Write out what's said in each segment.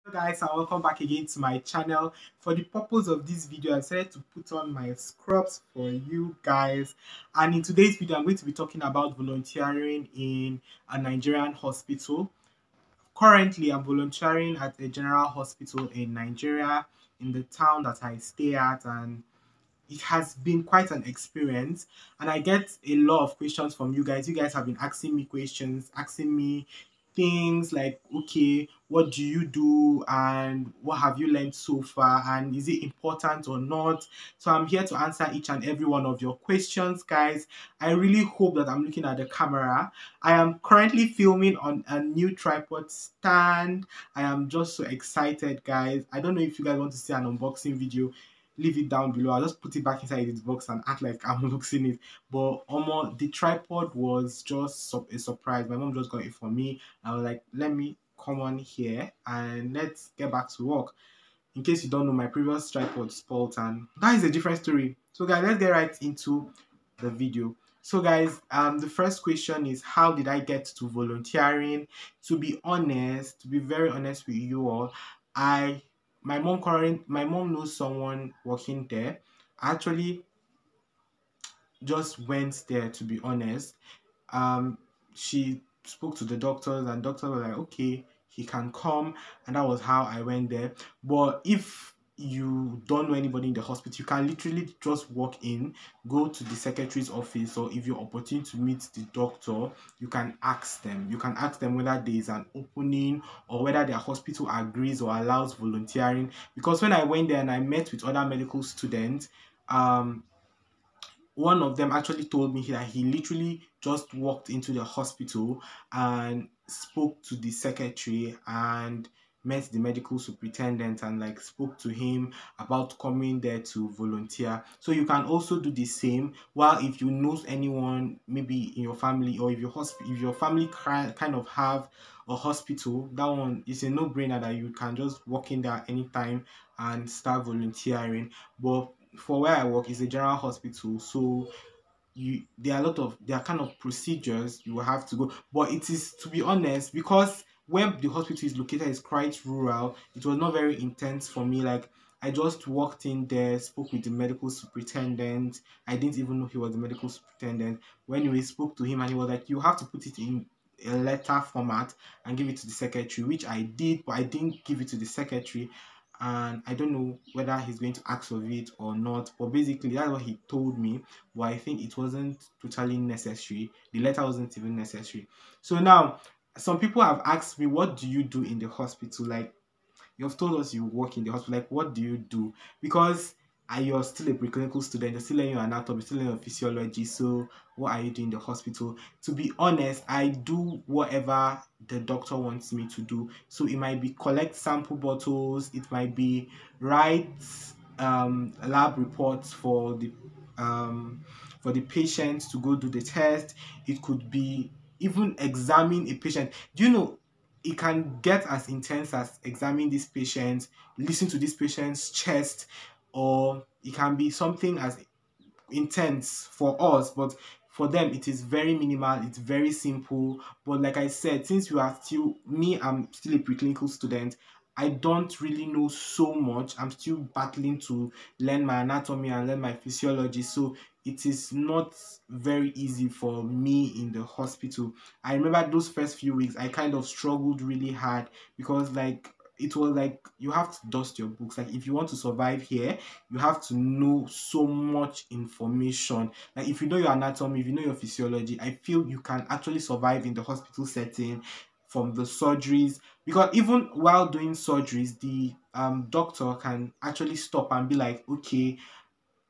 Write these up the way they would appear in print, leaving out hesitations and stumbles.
Hello guys, and welcome back again to my channel. For the purpose of this video, I decided to put on my scrubs for you guys, and in today's video I'm going to be talking about volunteering in a Nigerian hospital. Currently I'm volunteering at a general hospital in Nigeria, in the town that I stay at, and it has been quite an experience, and I get a lot of questions from you guys. You guys have been asking me questions, asking me things like, okay, what do you do and what have you learned so far, and is it important or not? So I'm here to answer each and every one of your questions, guys. I really hope that I'm looking at the camera. I am currently filming on a new tripod stand. I am just so excited, guys. I don't know if you guys want to see an unboxing video. Leave it down below. I'll just put it back inside its box and act like I'm unboxing it. But almost the tripod was just a surprise. My mom just got it for me. I was like, let me come on here and let's get back to work. In case you don't know, my previous tripod spoiled, and that is a different story. So guys, let's get right into the video. So guys, the first question is, how did I get to volunteering? To be honest, to be very honest with you all, my mom knows someone working there. I actually just went there, to be honest. um she spoke to the doctors, and doctors were like, okay, he can come, and that was how I went there. But if you don't know anybody in the hospital, you can literally just walk in, go to the secretary's office, or if you're opportune to meet the doctor, you can ask them. You can ask them whether there is an opening or whether their hospital agrees or allows volunteering. Because when I went there and I met with other medical students, one of them actually told me that he literally just walked into the hospital and spoke to the secretary and met the medical superintendent and like spoke to him about coming there to volunteer. So you can also do the same. While if you know anyone maybe in your family, or if your family kind of have a hospital, that one is a no-brainer that you can just walk in there anytime and start volunteering. But for where I work is a general hospital, so there are kind of procedures you will have to go. But it is, to be honest, because where the hospital is located is quite rural, it was not very intense for me. Like, I just walked in there, spoke with the medical superintendent. I didn't even know he was the medical superintendent. When we spoke to him, and he was like, you have to put it in a letter format and give it to the secretary, which I did, but I didn't give it to the secretary. And I don't know whether he's going to ask of it or not, but basically that's what he told me. But I think it wasn't totally necessary. The letter wasn't even necessary. So now, some people have asked me, what do you do in the hospital? Like, you've told us you work in the hospital, like what do you do? Because you're still a preclinical student, you're still learning your anatomy, still learning your physiology, so what are you doing in the hospital? To be honest, I do whatever the doctor wants me to do. So it might be collect sample bottles, it might be write lab reports for the patient to go do the test. It could be even examine a patient. Do you know, it can get as intense as examining this patient, listen to this patient's chest, or it can be something as intense for us, but for them it is very minimal, it's very simple. But like I said, since I'm still a preclinical student, I don't really know so much. I'm still battling to learn my anatomy and learn my physiology, so it is not very easy for me in the hospital. I remember those first few weeks I kind of struggled really hard, because like it was like you have to dust your books. Like, if you want to survive here, you have to know so much information. Like, if you know your anatomy, if you know your physiology, I feel you can actually survive in the hospital setting, from the surgeries. Because even while doing surgeries, the doctor can actually stop and be like, okay,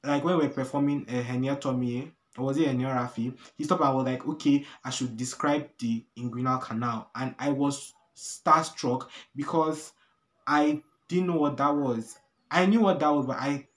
like when we're performing a herniatomy, or was it a herniorrhaphy, he stopped and was like, okay, I should describe the inguinal canal. And I was starstruck, because I didn't know what that was. I knew what that was, but I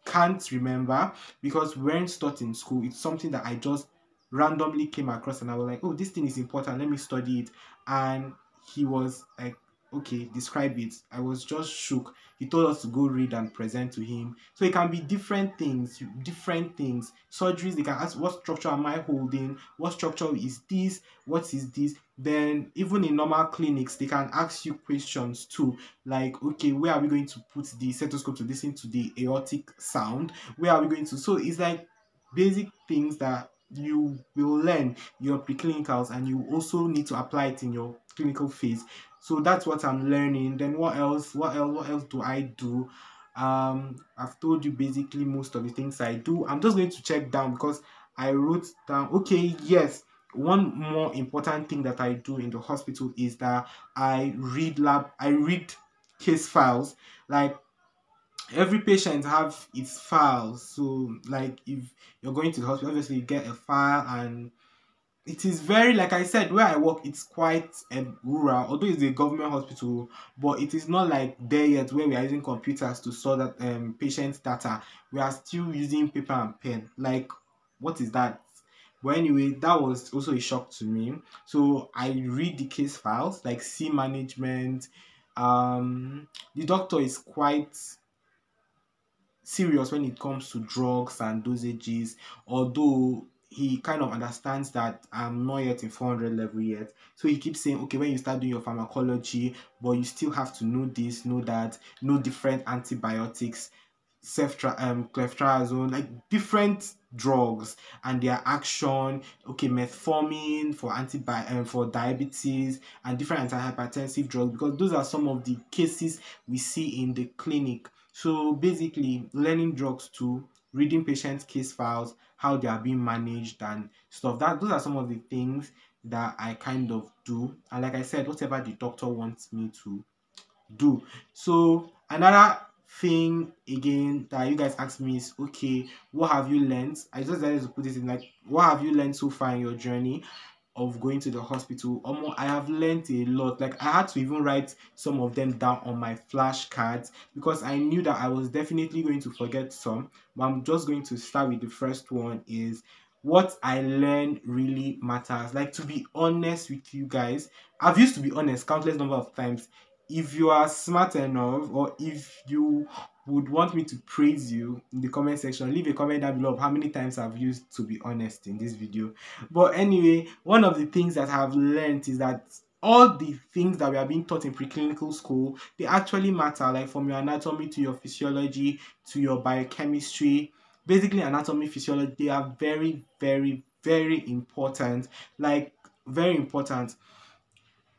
can't remember, because we weren't taught in school. It's something that I just randomly came across, and I was like, oh, this thing is important, let me study it. And he was like, okay, describe it. I was just shook. He told us to go read and present to him. So it can be different things, different things. Surgeries, they can ask, what structure am I holding? What structure is this? What is this? Then even in normal clinics, they can ask you questions too, like, okay, where are we going to put the stethoscope to listen to the aortic sound? Where are we going to? So it's like basic things that you will learn in your preclinicals, and you also need to apply it in your clinical phase. So that's what I'm learning. Then what else? What else do I do? I've told you basically most of the things I do. I'm just going to check down because I wrote down. Okay, yes. One more important thing that I do in the hospital is that I read case files. Like, every patient have its files. So like if you're going to the hospital, obviously you get a file, and it is very, like I said, where I work, it's quite rural, although it's a government hospital, but it is not like there yet where we are using computers to store that patient data. We are still using paper and pen. Like, what is that? But anyway, that was also a shock to me. So I read the case files, like see management. The doctor is quite serious when it comes to drugs and dosages, although he kind of understands that I'm not yet in 400 level yet. So he keeps saying, okay, when you start doing your pharmacology, but you still have to know this, know that, know different antibiotics, cleftriaxone, like different drugs and their action. Okay, metformin for for diabetes, and different antihypertensive drugs, because those are some of the cases we see in the clinic. So basically, learning drugs too, reading patient case files, how they are being managed and stuff. That those are some of the things that I kind of do. And like I said, whatever the doctor wants me to do. So another thing again that you guys ask me is, okay, what have you learned? I just decided to put this in, like, what have you learned so far in your journey of going to the hospital? I have learned a lot. Like, I had to even write some of them down on my flashcards because I knew that I was definitely going to forget some. But I'm just going to start with the first one. Is what I learned really matters. Like, to be honest with you guys, I've used to be honest countless number of times. If you are smart enough, or if you would want me to praise you in the comment section, leave a comment down below of how many times I've used to be honest in this video. But anyway, one of the things that I've learned is that all the things that we are being taught in preclinical school, they actually matter. Like, from your anatomy to your physiology to your biochemistry, basically anatomy, physiology, they are very, very, very important. Like, very important.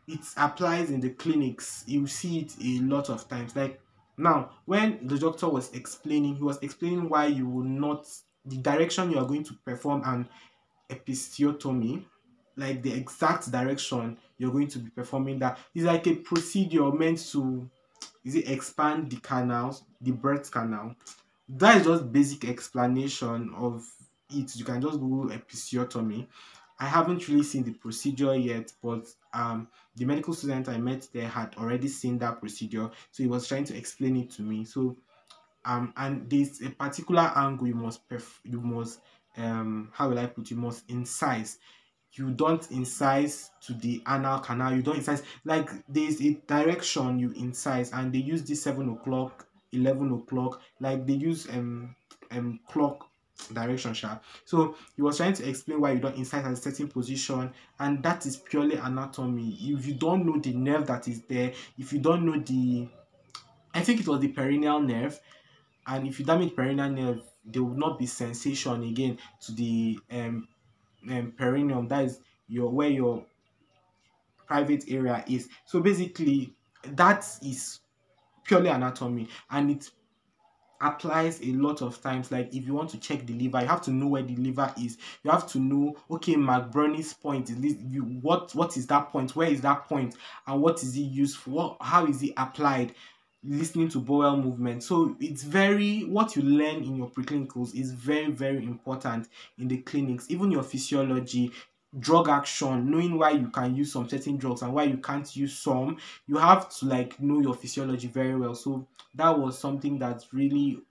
It applies in the clinics. You see it a lot of times. Like, now, when the doctor was explaining, he was explaining why you will not, the direction you are going to perform an episiotomy, like the exact direction you're going to be performing that. It's like a procedure meant to, is it expand the canals, the birth canal. That is just basic explanation of it. You can just Google episiotomy. I haven't really seen the procedure yet, but the medical student I met there had already seen that procedure, so he was trying to explain it to me. So and there's a particular angle you must how will I put, you must incise. You don't incise to the anal canal, you don't incise, like, there's a direction you incise, and they use this 7 o'clock, 11 o'clock, like they use clock direction sha. So he was trying to explain why you don't incise at a certain position, and that is purely anatomy. If you don't know the nerve that is there, if you don't know the, I think it was the perineal nerve, and if you damage perineal nerve, there will not be sensation again to the perineum. That is your, where your private area is. So basically, that is purely anatomy, and it applies a lot of times. Like, if you want to check the liver, you have to know where the liver is. You have to know, okay, McBurney's point is this, you, what is that point, where is that point, and what is it used for, how is it applied, listening to bowel movement. So it's very, what you learn in your preclinicals is very, very important in the clinics. Even your physiology, drug action, knowing why you can use some certain drugs and why you can't use some, you have to, like, know your physiology very well. So that was something that really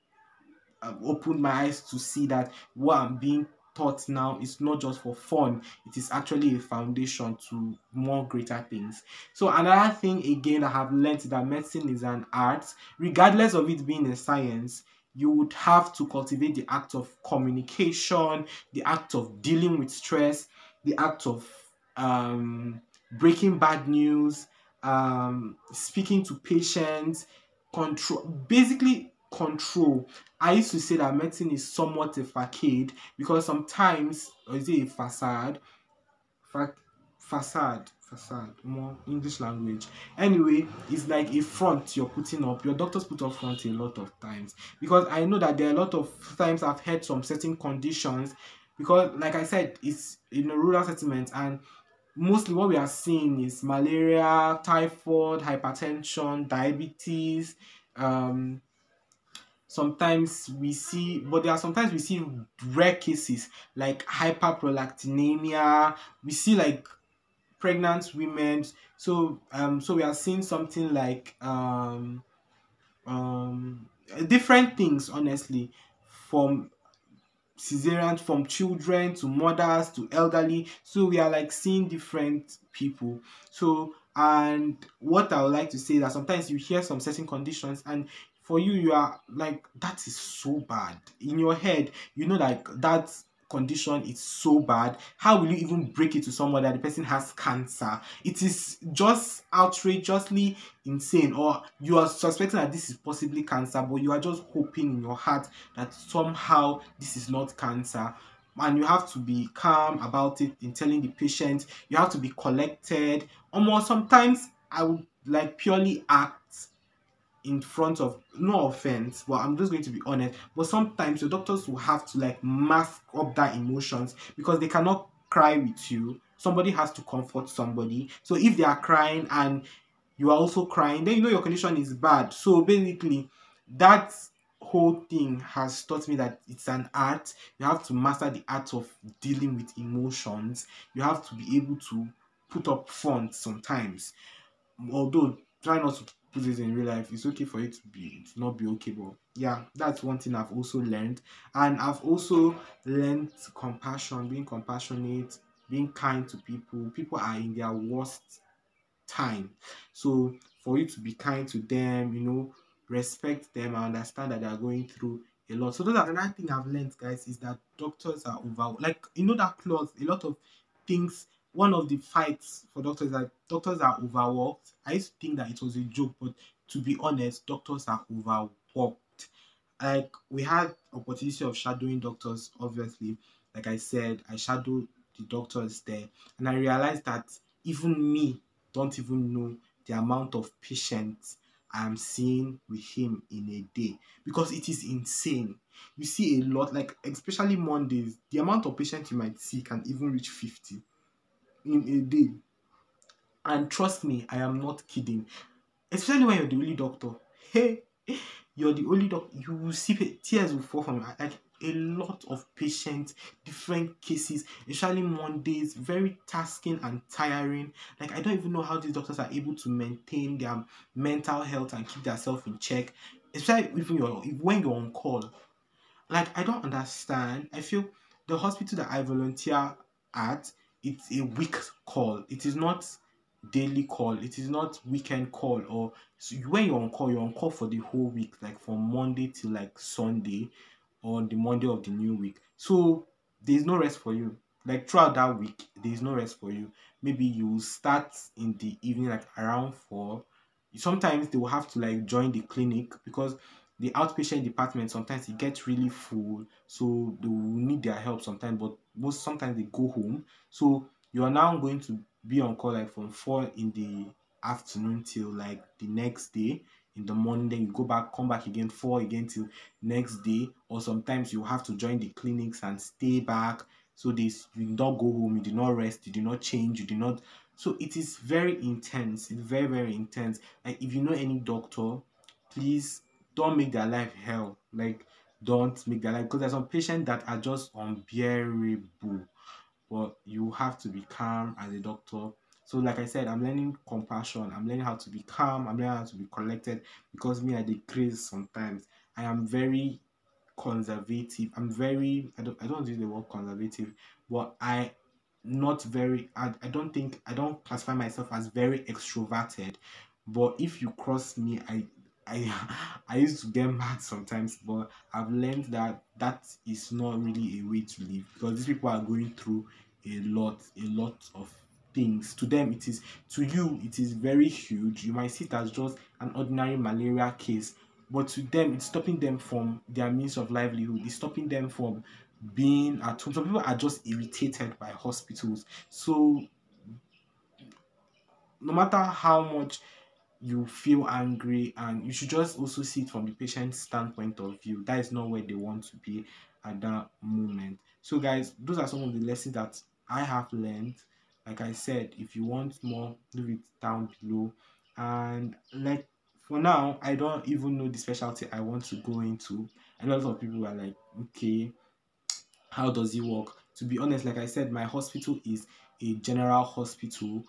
opened my eyes to see that what I'm being taught now is not just for fun, it is actually a foundation to more greater things. So another thing again I have learned is that medicine is an art. Regardless of it being a science, you would have to cultivate the act of communication, the act of dealing with stress, the act of um, breaking bad news, speaking to patients, control, basically control. I used to say that medicine is somewhat a facade because sometimes, or is it a facade? Fa- facade, more English language. Anyway, it's like a front you're putting up. Your doctors put up front a lot of times because I know that there are a lot of times I've had some certain conditions because, like I said, it's in a rural settlement and mostly what we are seeing is malaria, typhoid, hypertension, diabetes. Um, sometimes we see, but there are sometimes we see rare cases like hyperprolactinemia. We see like pregnant women. So we are seeing something like um, different things, honestly, from cesarean, from children to mothers to elderly. So we are like seeing different people. So and what I would like to say that sometimes you hear some certain conditions and for you you are like that is so bad in your head, you know, like that condition is so bad, how will you even break it to someone that the person has cancer? It is just outrageously insane, or you are suspecting that this is possibly cancer but you are just hoping in your heart that somehow this is not cancer. And you have to be calm about it in telling the patient, you have to be collected. Almost sometimes I would like purely act in front of, no offense, but I'm just going to be honest, but sometimes your doctors will have to like mask up their emotions because they cannot cry with you. Somebody has to comfort somebody. So if they are crying and you are also crying, then you know your condition is bad. So basically, that whole thing has taught me that it's an art. You have to master the art of dealing with emotions. You have to be able to put up front sometimes. Although try not to put it in real life. It's okay for it to not be okay, but yeah, that's one thing I've also learned. And I've also learned compassion, being compassionate, being kind to people. People are in their worst time. So for you to be kind to them, you know, respect them and understand that they are going through a lot. So that's another thing I've learned, guys, is that doctors are over, like, you know, that clause, a lot of things. One of the fights for doctors is that doctors are overworked. I used to think that it was a joke, but to be honest, doctors are overworked. Like we had opportunity of shadowing doctors, obviously. Like I said, I shadowed the doctors there and I realized that even me don't even know the amount of patients I'm seeing with him in a day because it is insane. You see a lot, like especially Mondays, the amount of patients you might see can even reach 50 in a day. And trust me, I am not kidding. Especially when you're the only doctor. Hey, you're the only doctor. You will see tears will fall from your eye. Like a lot of patients, different cases, especially Mondays, very tasking and tiring. Like I don't even know how these doctors are able to maintain their mental health and keep themselves in check. Especially even when you're on call. Like I don't understand. I feel the hospital that I volunteer at, it's a week call. It is not daily call. It is not weekend call. Or so when you're on call for the whole week, like from Monday till like Sunday, or the Monday of the new week. So there's no rest for you. Like throughout that week, there's no rest for you. Maybe you start in the evening, like around 4. Sometimes they will have to like join the clinic because the outpatient department sometimes it gets really full, so they will need their help sometimes, but most sometimes they go home. So you are now going to be on call like from 4 in the afternoon till like the next day in the morning, then you go back, come back again 4 again till next day, or sometimes you have to join the clinics and stay back. So this you did not go home, you did not rest, you did not change, you did not. So it is very intense. It's very, very intense. Like if you know any doctor, please don't make their life hell. Like don't make their life, because there's some patients that are just unbearable. But you have to be calm as a doctor. So like I said, I'm learning compassion. I'm learning how to be calm. I'm learning how to be collected because me I decrease sometimes. I am very conservative. I don't use the word conservative, but I don't think I don't classify myself as very extroverted. But if you cross me, I I used to get mad sometimes, but I've learned that that is not really a way to live, because these people are going through a lot of things. To them it is, to you it is very huge. You might see it as just an ordinary malaria case, but to them it's stopping them from their means of livelihood. It's stopping them from being at home. Some people are just irritated by hospitals. So no matter how much you feel angry, and you should just also see it from the patient's standpoint of view, that is not where they want to be at that moment. So guys, those are some of the lessons that I have learned. Like I said, if you want more, leave it down below. And like, for now I don't even know the specialty I want to go into. A lot of people are like, okay, how does it work? To be honest, like I said, my hospital is a general hospital.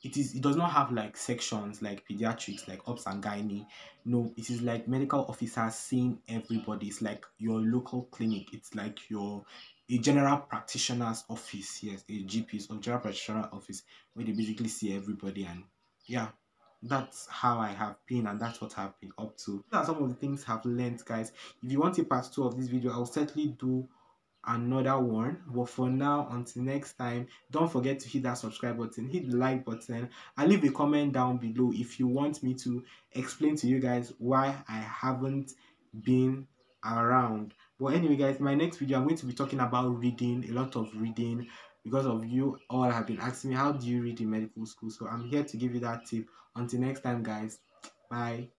It does not have like sections like pediatrics, like obs and gynae. No, it is like medical officers seeing everybody. It's like your local clinic. It's like your a general practitioner's office. Yes, a GP's or general practitioner office, where they basically see everybody. And yeah, that's how I have been, and that's what I've been up to. These are some of the things I've learned, guys. If you want a part 2 of this video, I'll certainly do another one. But for now, until next time, don't forget to hit that subscribe button, hit the like button, and leave a comment down below if you want me to explain to you guys why I haven't been around. But anyway, guys, my next video I'm going to be talking about reading, a lot of reading, because of you all have been asking me, how do you read in medical school? So I'm here to give you that tip. Until next time, guys, bye.